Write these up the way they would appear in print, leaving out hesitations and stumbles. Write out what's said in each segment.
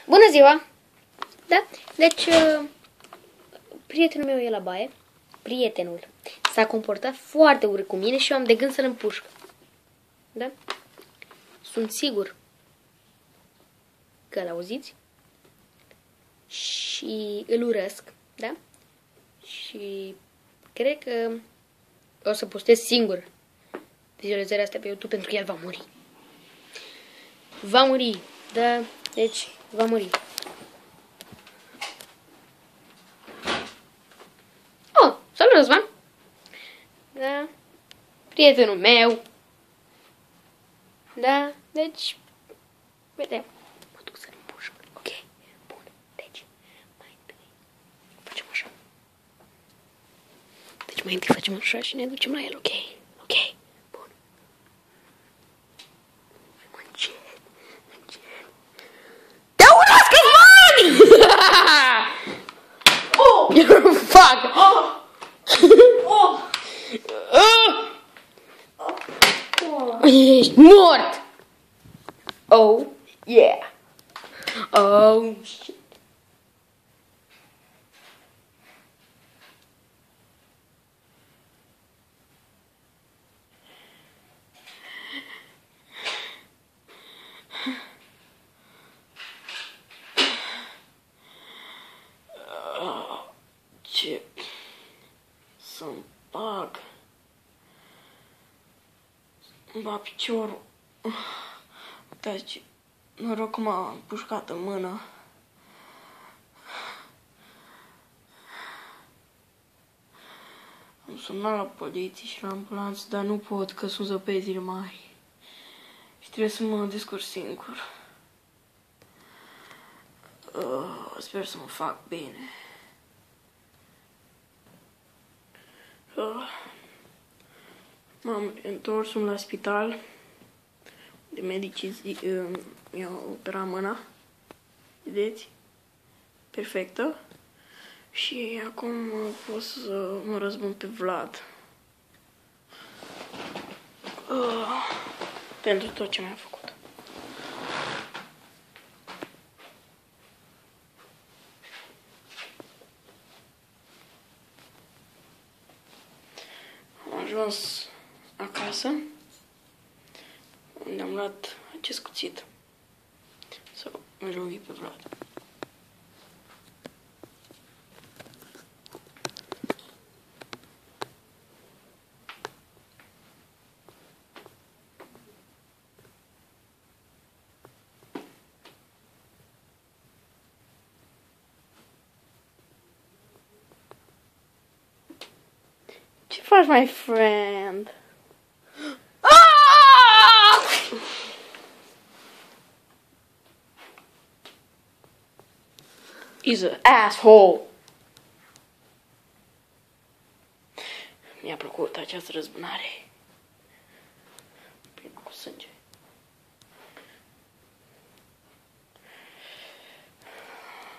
Bună ziua! Da? Deci, prietenul meu e la baie. Prietenul s-a comportat foarte urât cu mine și eu am de gând să-l împușc. Da? Sunt sigur că l-auziți și îl urăsc, da? Și cred că o să postez singur vizualizarea astea pe YouTube pentru că el va muri. Va muri, da? Deci, va muri. Oh, salut, Răzvan! Da? Prietenul meu. Da? Deci, vedem. Mă duc să-l împușc. Ok? Bun. Deci, mai întâi facem așa. Deci, mai întâi facem așa și ne ducem la el, ok? Ok? Bun. Încet, încet. Te urăsc, Răzvan! Oh! Fuck! Oh! Oh! Ești mort! Oh, yeah! Oh, shit! Ce să-mi bag? Îmi bat piciorul. Uitați, noroc că m-a pușcat în mână. Am sunat la poliție și la ambulanță, dar nu pot, că sunt zăpezile mari. Și trebuie să mă descurc singur. Sper să mă fac bine. M-am întors la spital, de medicii mi-au operat mâna, vedeți? Perfectă. Și acum pot să mă răzbun pe Vlad. Pentru tot ce mi-a făcut. Am ajuns acasă, unde am luat acest cuțit să îl lovi pe Vlad. Ce faci, my friend? He's an asshole. Mi-a plăcut această răzbunare. Plină cu sânge.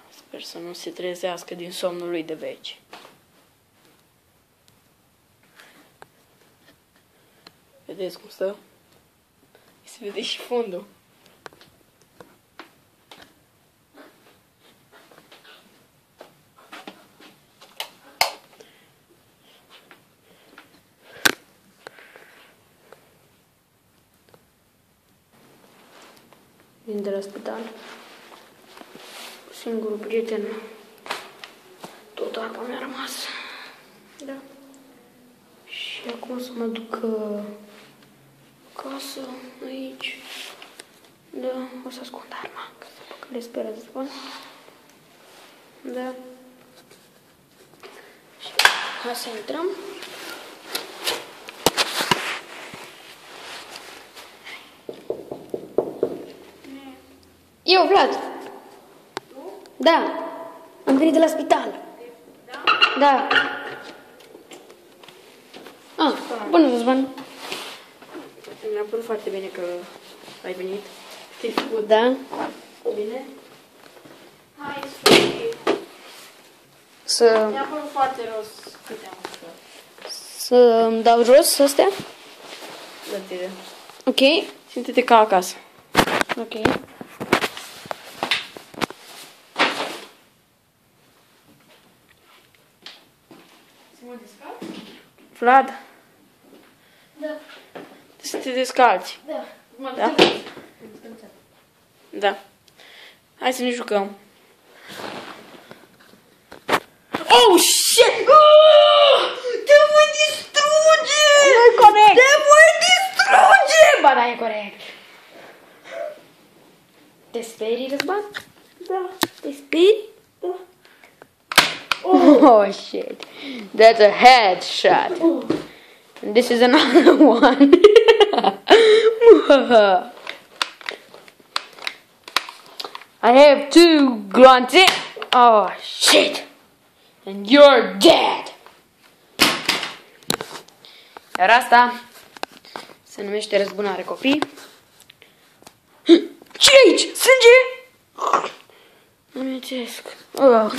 Sper să nu se trezească din somnul lui de veci. Vedeți cum stă? Se vede și fundul. Vin de la spital. Singurul prieten. Tot arma mi-a rămas. Da. Și acum să mă duc acasă, aici. Da, o să ascund arma, că le speră de spun. Da. Și hai să intrăm. Eu, Vlad. Tu? Da. Am venit de la spital. Da? Da. Ah, bună, Răzvan. Mi-a părut foarte bine că ai venit. Te-ai făcut, da? Bine? Hai să... Mi-a părut foarte roz câte am făcut. Să-mi dau jos astea? Da, tine. Ok. Simte-te ca acasă. Ok. Vlad, Da. să te descalți. Da. Da? Da. Hai să ne jucăm. Oh, shit! Te voi distruge! Nu-i corect! Te voi distruge! Ba da, e corect. Te sperii, Răzvan? Da. Te sperii? Da. Oh, shit. That's a headshot. And this is another one. I have 2 grunts. Oh, shit. And you're dead. Iar asta se numește răzbunare, copii. Ce aici? Sânge? Amintesc. Oh.